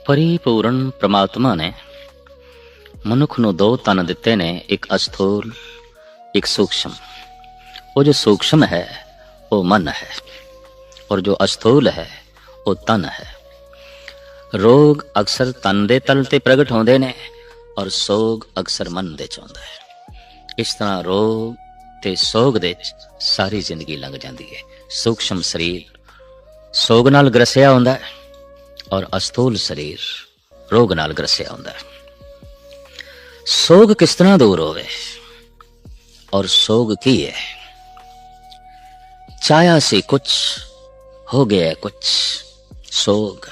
परिपूर्ण परमात्मा ने मनुख ਨੂੰ दो तन दिते ने, एक अस्थूल एक सूक्ष्म। वो जो सूक्ष्म है वो मन है और जो अस्थूल है वो तन है। रोग अक्सर तन दे तल ते प्रगट होंदे ने और सोग अक्सर मन दे च हुंदा है। इस तरह रोग ते सोग दे सारी जिंदगी लंघ जाती है। सूक्ष्म शरीर सोग नाल ग्रसिया हुंदा है और अस्थूल शरीर रोग नाल ग्रसिया हुंदा है। सोग किस तरह दूर होवे और सोग की है? चाया से कुछ हो गया कुछ सोग,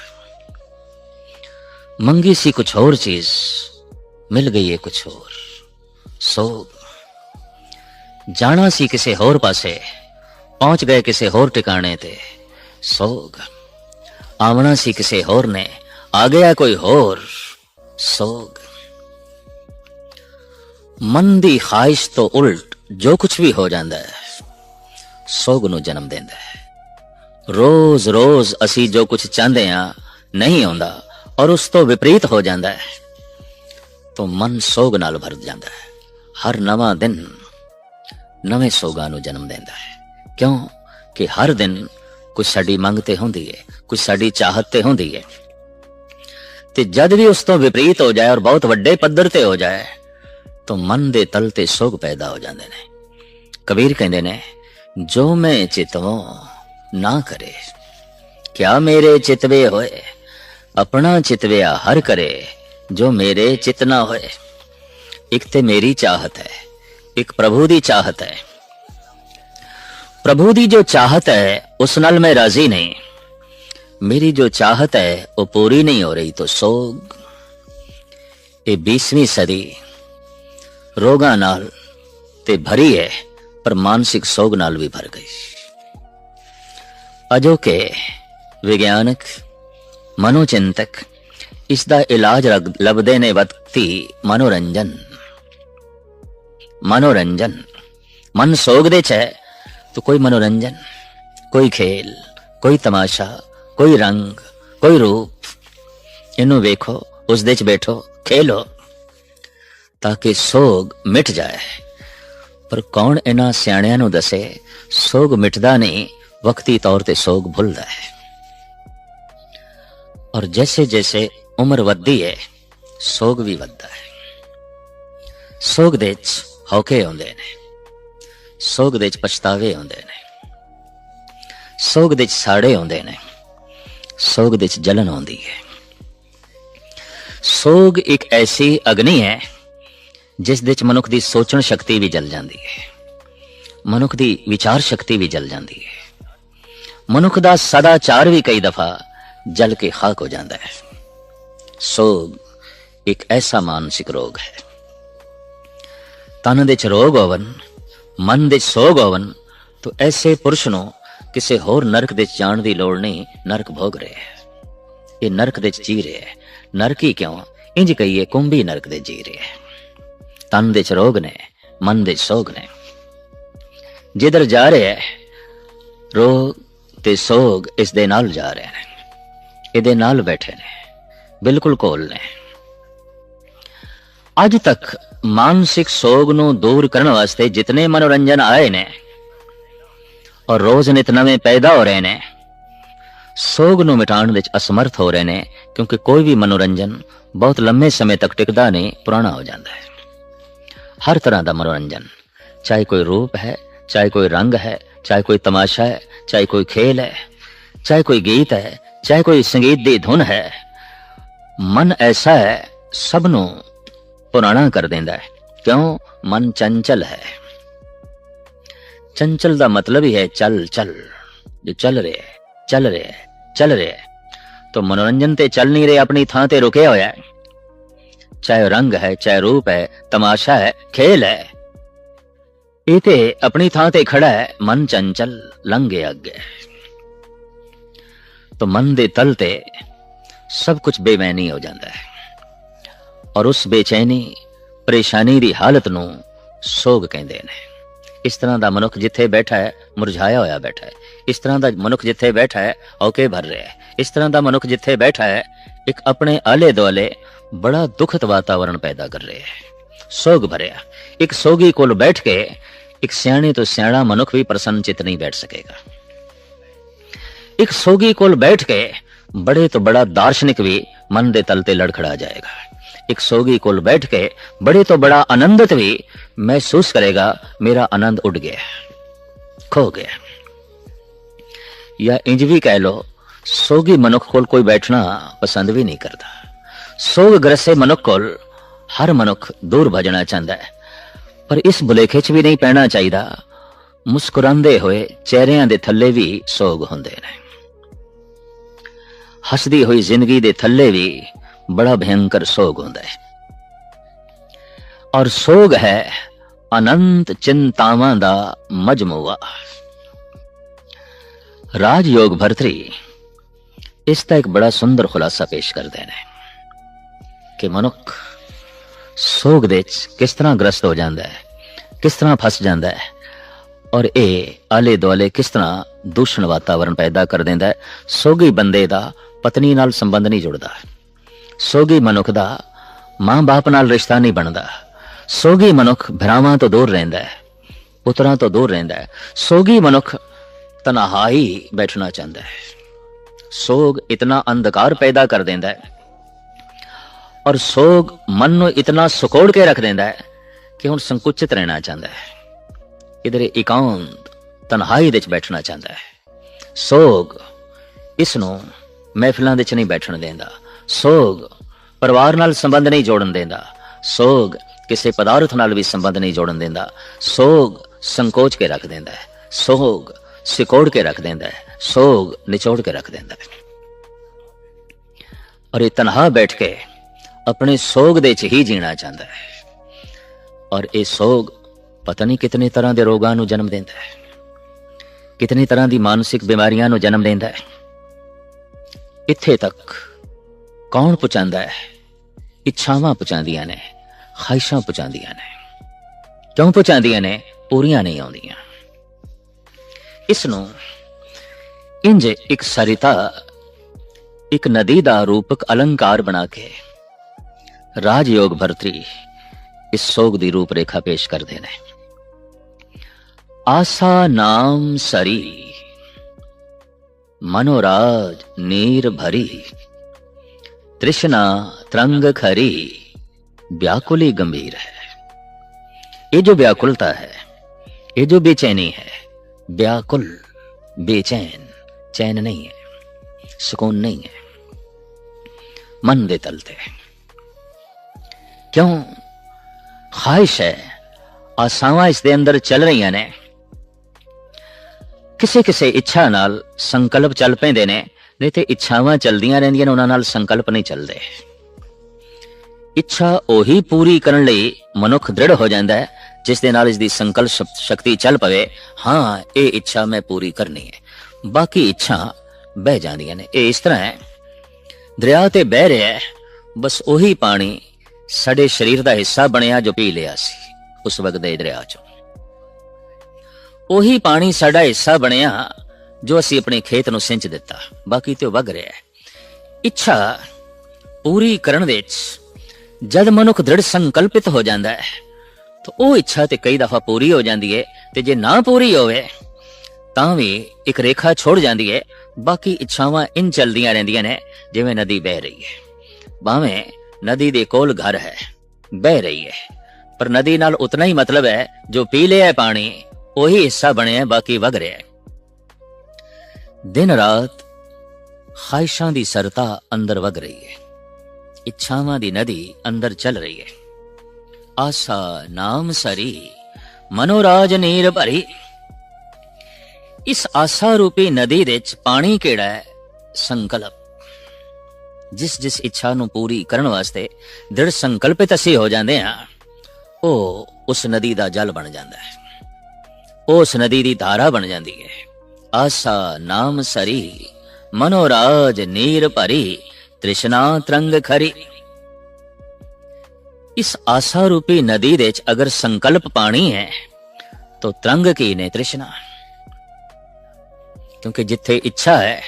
मंगी सी कुछ और चीज मिल गई है कुछ और सोग, जाना सी किसी होर पासे पहुंच गए किसी होर ठिकाने ते सोग, आवना सी किसी होर ने आ गया कोई होर सोग। मन दी ख्वाहिश तो उल्ट जो कुछ भी हो जाता है सोग नूं जन्म देंदा है। रोज रोज असी जो कुछ चाहते हैं नहीं आउंदा और उस तो विपरीत हो जाता है तो मन सोग नाल भर जाता है। हर नवा दिन नवे सोगां नूं जन्म देंदा है। क्यों कि हर दिन कुछ साडी मंग ते हुंदी है, कुछ साडी चाहत ते हुंदी है, ते जद भी उस तो विपरीत हो जाए और बहुत वड्डे पद्धर ते हो जाए तो मन दे तल ते सोग पैदा हो जाते ने। कबीर कहते ने, जो मैं चितवो ना करे क्या मेरे चितवे होए, अपना चितविया हर करे जो मेरे चित ना होए। एक ते मेरी चाहत है, एक प्रभु दी चाहत है। प्रभु दी जो चाहत है उस नाल मैं राजी नहीं, मेरी जो चाहत है वो पूरी नहीं हो रही तो सोग। ये 20वीं सदी रोगां नाल ते भरी है पर मानसिक सोग नाल भी भर गई। अजोके विज्ञानक मनोचिंतक इसका इलाज लभदे ने वक्ती मनोरंजन। मनोरंजन मन सोग दे च है तो कोई मनोरंजन, कोई खेल, कोई तमाशा, कोई रंग, कोई रूप, इनू वेखो उस दे च बैठो खेलो ताकि सोग मिट जाए। पर कौन इन्हां सियाणियां नूं दसे सोग मिटदा नहीं, वक्ती तौर ते सोग भुलदा है। और जैसे जैसे उम्र वधदी है सोग भी वधदा है। सोग दे च हौके आउंदे ने, सोग दे च पछतावे आउंदे ने, सोग दे च साड़े आउंदे ने, सोग दे च जलन आउंदी है। सोग एक ऐसी अग्नि है जिस दे च मनुख दी सोचण शक्ति भी जल जाती है, मनुख दी विचार शक्ति भी जल जाती है, मनुख दा सदाचार भी कई दफा जल के खाक हो जाता है। सोग एक ऐसा मानसिक रोग है। तन दे च रोग होवन, मन दे च सोग होवन तो ऐसे पुरुष नूं किसी होर नरक दे च जाण दी लोड़ नहीं। नरक भोग रहे है, ये नरक दे च जी रहे है। नरक ही क्यों, इंज कहिए कुंभी नरक दे जी रहे है। तन दे च रोग ने, मन दे च सोग ने। जिधर जा रहे है रोग ते सोग इस दे नाल जा रहे हैं, इहदे नाल बैठे ने, बिल्कुल कोल ने। अज तक मानसिक सोग नूं दूर करने वास्ते जितने मनोरंजन आए ने और रोज नित नवें पैदा हो रहे ने, सोग नूं मिटाण विच असमर्थ हो रहे ने, क्योंकि कोई भी मनोरंजन बहुत लंबे समय तक टिकदा नहीं, पुराना हो जाता है। हर तरह का मनोरंजन, चाहे कोई रूप है, चाहे कोई रंग है, चाहे कोई तमाशा है, चाहे कोई खेल है, चाहे कोई गीत है, चाहे कोई संगीत दी धुन है, मन ऐसा है सबनों पुराना कर देंदा है। क्यों? मन चंचल है। चंचल का मतलब ही है चल चल, जो चल रहे है, चल रहे है, चल रहे है। तो मनोरंजन ते चल नहीं रहे, अपनी थां ते रुके होया है। चाहे रंग है, चाहे रूप है, तमाशा है, खेल है, इते अपनी थां ते खड़ा है। मन चंचल लंघे अगे, तो मन दे तल ते सब कुछ बेमैनी हो जाता है और उस बेचैनी परेशानी दी हालत नूं सोग कहंदे ने। इस तरह का मनुख जिथे बैठा है मुरझाया होया बैठा है। इस तरह का मनुख जिथे बैठा है औके भर रहा है। इस तरह का मनुख जिथे बैठा है एक अपने आले दुआले बड़ा दुखद वातावरण पैदा कर रहे हैं। सोग भरिया एक सोगी कोल बैठ के एक सियाणे तो सियाणा मनुख भी प्रसन्न चित नहीं बैठ सकेगा। एक सोगी कोल बैठ के बड़े तो बड़ा दार्शनिक भी मन दे तल ते लड़खड़ा जाएगा। एक सोगी कोल बैठ के बड़े तो बड़ा आनंदित भी महसूस करेगा, मेरा आनंद उड़ गया, खो गया। या इंज भी कह लो, सोगी मनुख कोल कोई बैठना पसंद भी नहीं करता। सोग ग्रसे मनुख कोल हर मनुख दूर भजना चाहता है, पर इस भुलेखे च भी नहीं पैना चाहिए। मुस्कुरांदे हुए चेहरिਆਂ ਦੇ ਥੱਲੇ भी सोग ਹੁੰਦੇ ਨੇ। हसदी हुई जिंदगी ਦੇ ਥੱਲੇ भी बड़ा भयंकर सोग ਹੁੰਦਾ है। और सोग है अनंत चिंतावां दा मजमूआ। राजयोग भरतरी इसका एक बड़ा सुंदर खुलासा पेश करते हैं कि मनुख सोग दे किस तरह ग्रस्त हो जाता है, किस तरह फस जाता है, और ये आले दुआले किस तरह दूषण वातावरण पैदा कर देता है। सोगी बंदे दा पत्नी नाल संबंध नहीं जुड़ता, सोगी मनुख दा मां बाप नाल रिश्ता नहीं बनता, सोगी मनुख भरावां तो दूर रहिंदा है, पुत्रां तो दूर रहिंदा है। सोगी मनुख तन्हाई बैठना चाहता है। सोग इतना अंधकार पैदा कर देता है और सोग मन को इतना सुकोड़ के रख देता है कि हुण संकुचित रहना चाहता है, इधर एकांत तन्हाई दे बैठना चाहता है। सोग इसनों महफिलों दे नहीं बैठन देंदा, सोग परिवार नाल संबंध नहीं जोड़न देंदा, सोग किसी पदार्थ नाल भी संबंध नहीं जोड़न देंदा। सोग संकोच के रख देंदा है, सोग सिकोड़ के रख देंदा है, सोग निचोड़ के रख देंदा है। और ये तनहा बैठ के अपने सोग दे च ही जीना चाहता है। और ये सोग पता नहीं कितने तरह के रोगां नूं जन्म देंदा है, कितनी तरह की मानसिक बीमारियां नूं जन्म देंदा है। इत्थे तक कौन पहुंचांदा है? इच्छावां पहुंचांदियां ने, ख्वाहिशां पहुंचांदियां ने। क्यों पहुंचांदियां ने? पूरियां नहीं आउंदियां। इसनों इंज एक सरिता, एक नदी दा रूपक अलंकार बना के राजयोग भरतरी इस सोग दी रूपरेखा पेश करते हैं। आसा नाम सरी मनोराज नीर भरी, तृष्णा तरंग खरी व्याकुली गंभीर है। ये जो व्याकुलता है, ये जो बेचैनी है, व्याकुल बेचैन, चैन नहीं है, सुकून नहीं है, मन दे तलते। क्यों? ख्वाहिश है, आसावां इस दे अंदर चल रही ने। किसी किसी इच्छा नाल संकल्प चल पैंदे ने, नहीं तो इच्छावां चलदियां रहिंदियां ने, उन्हां नाल संकल्प नहीं चलते। इच्छा ओही पूरी करन लई मनुख दृढ़ हो जाता है जिस दे नाल इसदी संकल्प शक्ति चल पवे। हाँ, ये इच्छा मैं पूरी करनी है। बाकी इच्छा बह जांदियां ने। ये इस तरह है, दरिया ते बह रहा है, बस ओही पानी साडे शरीर का हिस्सा बनिया जो पी लिया सी उस वक्त दे दरिया चो। ओही पानी साडा हिस्सा बनिया जो असी अपने खेत नूं सिंच दिता, बाकी तो वग रहा है। इच्छा पूरी करन दे जद मनुख दृढ़ संकल्पित हो जाता है तो वो इच्छा ते कई दफा पूरी हो जाती है, ते जे ना पूरी होवे तां भी एक रेखा छोड़ जाती है। बाकी इच्छावां इन चलदियां रहिंदियां ने जिवें नदी बह रही है। भावें नदी दे कोल घर है, बह रही है, पर नदी नाल उतना ही मतलब है जो पी लिया है पानी वही हिस्सा बने, बाकी वग रहा है। दिन रात ख्वाहिशां दी सरता अंदर वग रही है, इच्छावां दी नदी अंदर चल रही है। आसा नाम सरी मनोराज नीर भरी। इस आसा रूपी नदी दे च पानी केड़ा है? संकल्प। जिस जिस इच्छा नूं पूरी करन वास्ते दृढ़ संकल्पित असी हो जाते हैं, ओ उस नदी दा जल बन जाता है, उस नदी दी धारा बन जाती है। आसा नाम सरी मनोराज नीर भरी, तृष्णा तरंग खरी। इस आशा रूपी नदी दे अगर संकल्प पानी है तो तरंग की ने तृष्णा। क्योंकि जिथे इच्छा है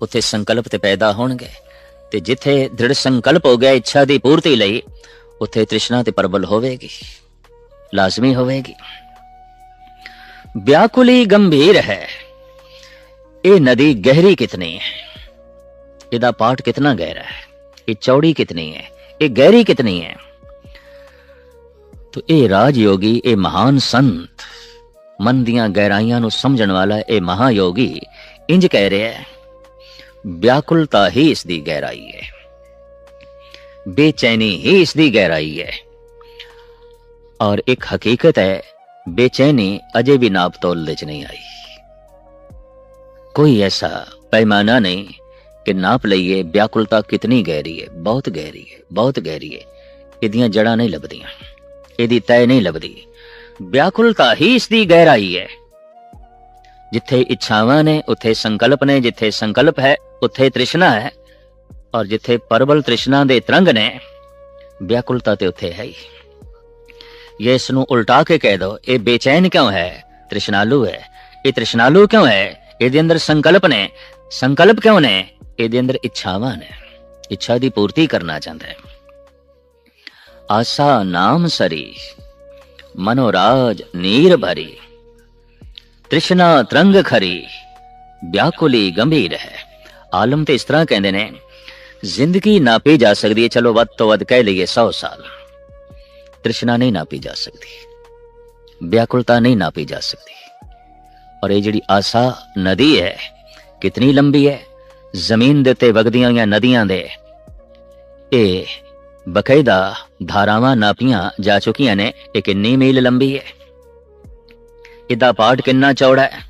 उत्थे संकल्प ते पैदा होणगे, ਤੇ ਜਿੱਥੇ ਦ੍ਰਿੜ ਸੰਕਲਪ ਹੋ ਗਿਆ ਇੱਛਾ ਦੀ ਪੂਰਤੀ ਲਈ, ਉੱਥੇ ਤ੍ਰਿਸ਼ਨਾ ਤੇ ਪ੍ਰਬਲ ਹੋਵੇਗੀ, ਲਾਜ਼ਮੀ ਹੋਵੇਗੀ। व्याकुली गंभीर है, ये नदी गहरी कितनी है, ਇਹਦਾ ਪਾਟ कितना गहरा है, ये चौड़ी कितनी है, ये गहरी कितनी है। तो ये राजयोगी, ये महान संत, मन दियां गहराइयां नूं समझण वाला ये महायोगी इंज कह रहे है, व्याकुलता ही इसकी गहराई है, बेचैनी ही इसकी गहराई है। और एक हकीकत है, बेचैनी अजे भी नाप तोल दे च नहीं आई। कोई ऐसा पैमाना नहीं कि नाप लईए व्याकुलता कितनी गहरी है, बहुत गहरी है, बहुत गहरी है। इदियां जड़ा नहीं लभदियां, इदी तय नहीं लभदी। व्याकुलता ही इसकी गहराई है। जिथे इच्छावां ने उत्थे संकल्प ने, जिथे संकल्प है उत्थे तृष्णा है, और जिथे प्रबल तृष्णा दे तरंग ने, व्याकुलता ते उत्थे है ही। ये इसनू उल्टा के कह दो, ये बेचैन क्यों है, तृष्णालु है। ये तृष्णालु क्यों है, ਇਹਦੇ ਅੰਦਰ संकल्प ने, संकल्प क्यों ने, ਇਹਦੇ अंदर इच्छावां ने, इच्छा दी पूर्ति करना चाहता है। आसा नाम सरी, मनोराज नीर भरी, तृष्णा तरंग खरी, व्याकुली गंभीर है। आलम ते इस तरह कहते ने, जिंदगी नापी जा सकती है, चलो वध तो वध कह लीए 100 साल, तृष्णा नहीं नापी जा सकती, व्याकुलता नहीं नापी जा सकती। और ये जिहड़ी आसा नदी है कितनी लंबी है, जमीन दे उत्ते वगदियां होईयां नदियां दे ये बकायदा धारावां नापियां जा चुकियां ने, ये कितनी मील लंबी है, इहदा पाट कितना चौड़ा है,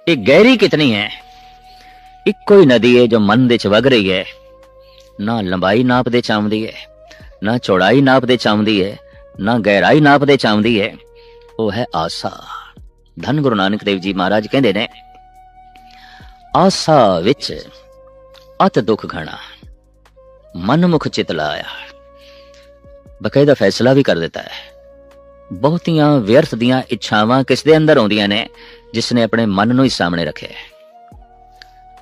ये गहरी कितनी है। इक्को ही नदी है जो मन दे च वग रही है, ना लंबाई नाप दे चावदी है, ना चौड़ाई नाप दे चावदी है, ना गहराई नाप दे चावदी है, वो है आसा। धन गुरु नानक देव जी महाराज कहते ने, आसा विच अत दुख घना, मन मुख चित लाया। बकायदा फैसला भी कर देता है। बहुतियां व्यर्थ दियां इच्छावां किस दे अंदर आउंदियां ने, जिसने अपने मन नूं ही सामने रखे है।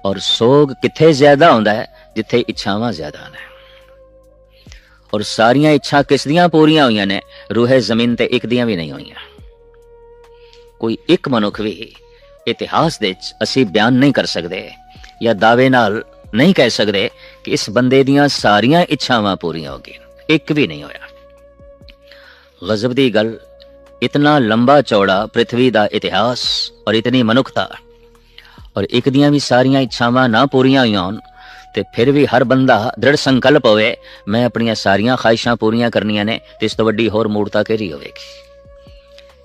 और सोग किथे ज्यादा होंदा है, जिथे इच्छावां ज्यादा ने। और सारियां इच्छा किस दियां पूरियां होईयां ने, रूहे जमीन ते एक दियां भी नहीं होईयां। कोई एक मनुख भी इतिहास दे विच असीं बयान नहीं कर सकते या दावे नाल नहीं कह सकते कि इस बंदे दियां सारियां इच्छावां पूरियां हो गईयां, एक भी नहीं होया। गजब दी गल, इतना लंबा चौड़ा पृथ्वी दा इतिहास और इतनी मनुखता, और एक दियां भी सारियां इच्छावां ना पूरियां होईयां होण, ते फिर भी हर बंदा दृढ़ संकल्प होवे मैं अपनियां सारियां ख्वाहिशां पूरियां करनियां ने, ते इस तो वड्डी होर मूर्ता केड़ी होवेगी,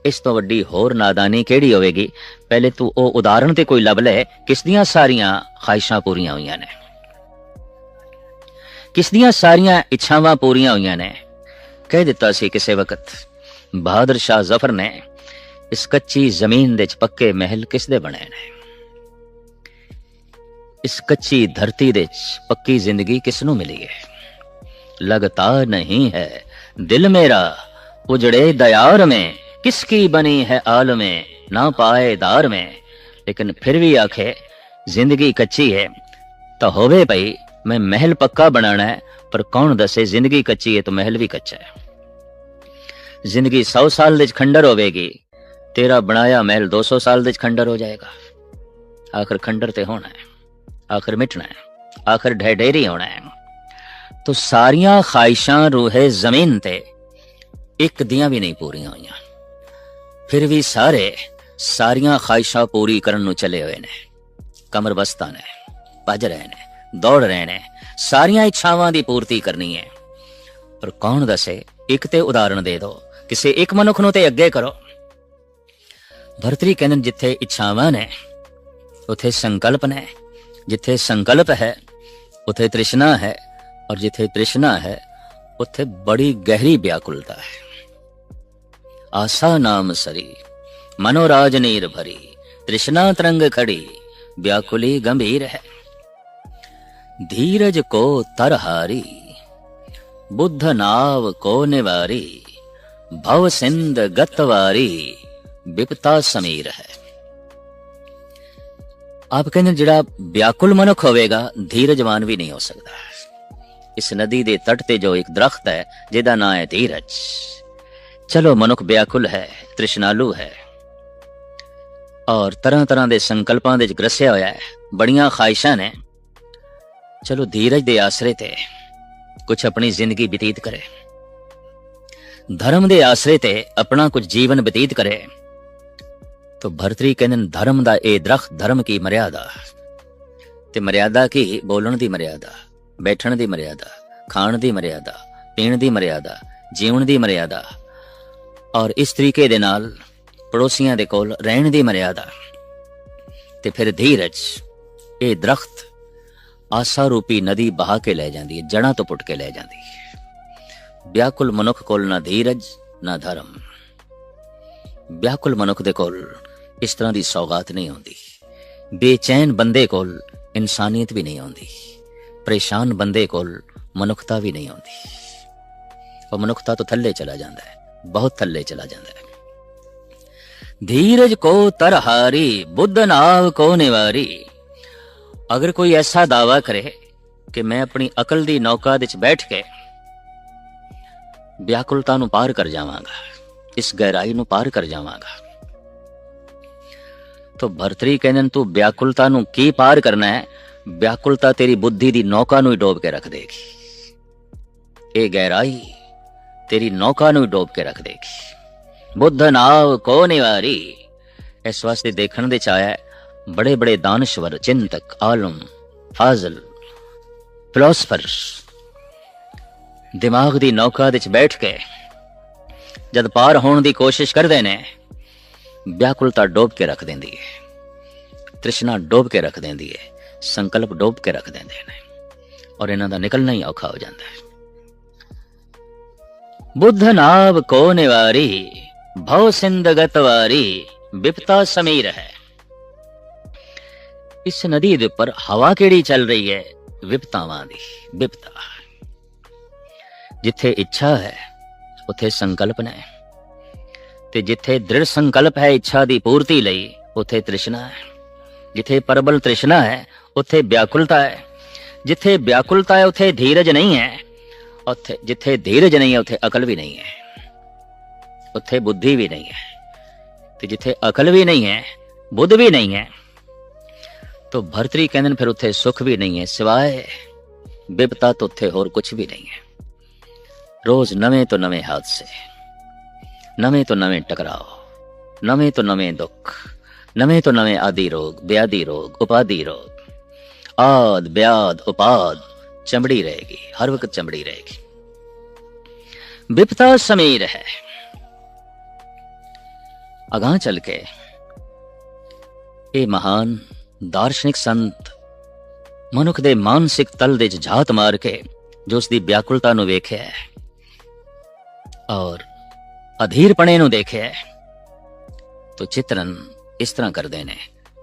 इस तो वड्डी होर नादानी केड़ी होवेगी। पहले तू ओ उदाहरण ते कोई लभ ले, किस दियां सारियां ख्वाहिशां पूरियां होईयां ने, किस दियां सारियां इच्छावां पूरियां होईयां ने। कह दिता सी किसे वक्त बहादुर शाह जफर ने, इस कच्ची जमीन दे च पक्के महल किस दे बने ने, इस कच्ची धरती दे च पक्की जिंदगी किसनू मिली है। लगता नहीं है दिल मेरा उजड़े दयार में, किसकी बनी है आल में ना पाए दार में। लेकिन फिर भी आखे जिंदगी कच्ची है तो होवे भाई मैं महल पक्का बनाना है, पर कौन दसे जिंदगी कच्ची है तो महल भी कच्चा है। जिंदगी 100 साल दे खंडर होवेगी, तेरा बनाया महल 200 साल दे खंडर हो जाएगा। आखिर खंडर ते होना है, आखिर मिटना है, आखिर ढेढेरी होना है। तो सारियां ख्वाहिशां रूहे जमीन ते एक दियां भी नहीं पूरियां होईयां, फिर भी सारे सारियां ख्वाहिशां पूरी करन नूं चले हुए ने, कमर बस्ता ने, भज रहे ने, दौड़ रहे ने, सारियां इच्छावां दी पूर्ति करनी है। पर कौन दसे, एक ते उदाहरण दे दो, किसे एक मनुख नूं ते अगे करो। भरतरी कहंदे जिथे इच्छावां ने उथे संकल्प ने, जिथे संकल्प है उथे तृष्णा है, और जिथे तृष्णा है उथे बड़ी गहरी व्याकुलता है। आशा नाम सरी, मनोराज नीर भरी, तृष्णा तरंग खड़ी, व्याकुली गंभीर है। धीरज को तरहारी, बुद्ध नाव को निवारी, भव सिंध गतवारी, विपता समीर है। आप कहते जिहड़ा व्याकुल मनुख होवेगा धीरजवान भी नहीं हो सकता। इस नदी दे तट ते जो एक दरख्त है जिहदा नाम है धीरज। चलो मनुख व्याकुल है, तृष्णालु है और तरह तरह के संकल्पां दे ग्रसिया होया है, बड़ियां ख्वाहिशां ने। चलो धीरज दे आसरे ते कुछ अपनी जिंदगी बतीत करे, धर्म दे आसरे ते अपना कुछ जीवन बतीत करे। तो भरतरी कहंदे धर्म दा ए दरख्त, धर्म की मर्यादा ते मर्यादा की बोलण दी मर्यादा, बैठण दी मर्यादा, खाण दी मर्यादा, पीण दी मर्यादा, जीवन दी मर्यादा और इस तरीके दे नाल पड़ोसियां दे कोल रहण दी मर्यादा। ते फिर धीरज, ये दरख्त आसा रूपी नदी बहा के लै जांदी है, जड़ां तो पुट के लै जांदी है। व्याकुल मनुख कोल ना धीरज ना धर्म। व्याकुल मनुख दे कोल इस तरह दी सौगात नहीं होंदी। बेचैन बंदे कोल इंसानियत भी नहीं होंदी। परेशान बंदे कोल मनुखता भी नहीं होंदी। और मनुखता तो थल्ले चला जाता है, बहुत थल्ले चला जाता है। धीरज को तरहारी, बुद्ध नाव को निवारी। अगर कोई ऐसा दावा करे कि मैं अपनी अकल दी नौका विच बैठ के व्याकुलता नूं पार कर जावांगा, इस गहराई नूं पार कर जावांगा, तो भरतरी कहंदे तू व्याकुलता नूं की पार करना है? व्याकुलता तेरी बुद्धि दी नौका नूं ही डोब के रख देगी। ये गहराई तेरी नौका नूं ही डोब के रख देगी। बुद्ध नाव को निवारी, इस वास्ते देखण दे चाया है बड़े बड़े दानश्वर, चिंतक, आलम, फाजल, फिलोसफर्स दिमाग दी नौका विच बैठ के जद पार होने की कोशिश करते ने, व्याकुलता डोब के रख देंदी है, तृष्णा डोब के रख देंदी है, संकल्प डोब के रख देंदे ने और इन्हां दा निकलना ही औखा हो जाता है। बुद्ध नाव को निवारी, भव सिंध गतवारी, विपता समीर है। इस नदी दे उपर हवा केड़ी चल रही है? विपतावां दी विपता। जिथे इच्छा है उथे संकल्प ने, ते जिथे दृढ़ संकल्प है इच्छा दी पूर्ति लई उथे तृष्णा है। जिथे प्रबल तृष्णा है उथे व्याकुलता है। जिथे व्याकुलता है उथे धीरज नहीं है। उथे जिथे धीरज नहीं है उथे अकल भी नहीं है, उथे बुद्धि भी नहीं है। ते जिथे अकल भी नहीं है, बुद्ध भी नहीं है, तो भरतरी कहंदे फिर उथे सुख भी नहीं है, सिवाय विपता तो उथे होर कुछ भी नहीं है। रोज नवे तो नवे हादसे, नवे तो नवे टकराव, नवे तो नवे दुख, नवे तो नवे आदि रोग, व्याधि रोग, उपाधि रोग, आद व्याध उपाद चमड़ी रहेगी, हर वक्त चमड़ी रहेगी। विपता समीर है। अगां चल के ये महान दार्शनिक संत मनुख दे मानसिक तल दे झात मार के जो उसकी व्याकुलता नूं वेख्या है और अधीरपणे नूं देखिया है, तो चित्रण इस तरह करते ने।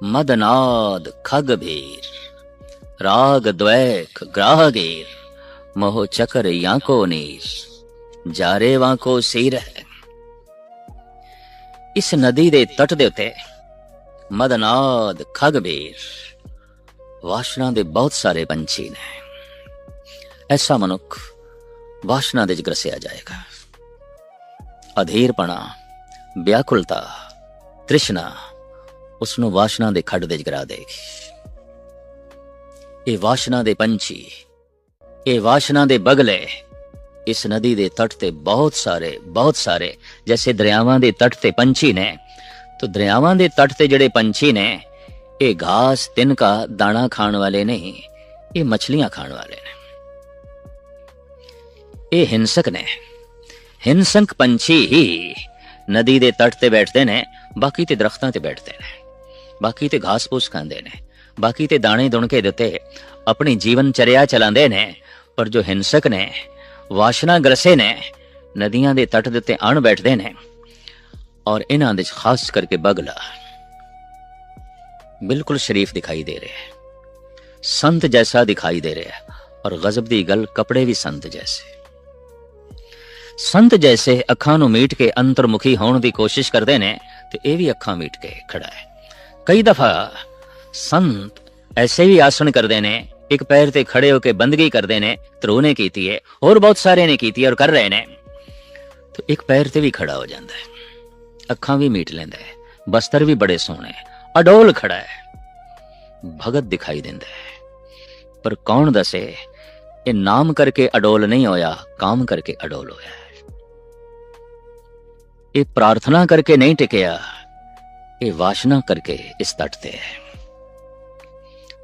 मदनाद खग भीर, राग द्वैख ग्राहगीर, मोह चकर यांको नीर, जारे वांको सीर है। इस नदी दे तट दे उत्ते मदनाद खग भीर, वासना दे बहुत सारे पंछी ने। ऐसा मनुख वासना दे ग्रसिया जाएगा। अधीरपना, व्याकुलता, तृष्णा उसनू वासना दे खड दे गिरा देगी। ये वासना दे पंछी, ये वासना दे बगले इस नदी दे तट ते बहुत सारे जैसे दरियावां दे तट ते पंछी ने, तो दरियावां दे तट ते जड़े पंछी ने ये घास तिनका दाना खाण वाले नहीं, ये मछलियां खाण वाले ने। ये हिंसक ने। हिंसक पंछी ही नदी दे तट ते बैठते ने, बाकी ते दरख्तां ते बैठते ने, बाकी ते घास फूस खांदे ने, बाकी ते दाने दुणके दिते अपनी जीवन चर्या चलांदे ने। पर जो हिंसक ने, वासना ग्रसे ने, नदियां दे तट दे आण बैठते ने। और इन्हां दे खास करके बगला बिल्कुल शरीफ दिखाई दे रहे हैं, संत जैसा दिखाई दे रहे हैं। और गजब दी गल, कपड़े भी संत जैसे। संत जैसे अखां नूं मीट के अंतर्मुखी होने की कोशिश करते ने, तो यह भी अखां मीट के खड़ा है। कई दफा संत ऐसे भी आसन करते ने, एक पैर ते खड़े होके बंदगी करते ने, ध्रुव ने कीती है, और बहुत सारे ने कीती है और कर रहे ने। तो एक पैर ते भी खड़ा हो जाता है, अखां भी मीट लेंदा है, बस्तर भी बड़े सोहने, अडोल खड़ा है, भगत दिखाई देंदा है। पर कौन दसे ये नाम करके अडोल नहीं होया, काम करके अडोल होया। ये प्रार्थना करके नहीं टिकया, ये वासना करके इस तट ते है।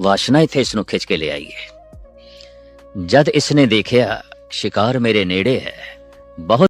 वासना इत्थे इसनूं खिंच के ले आई है। जद इसने देखिया शिकार मेरे नेड़े है, बहुत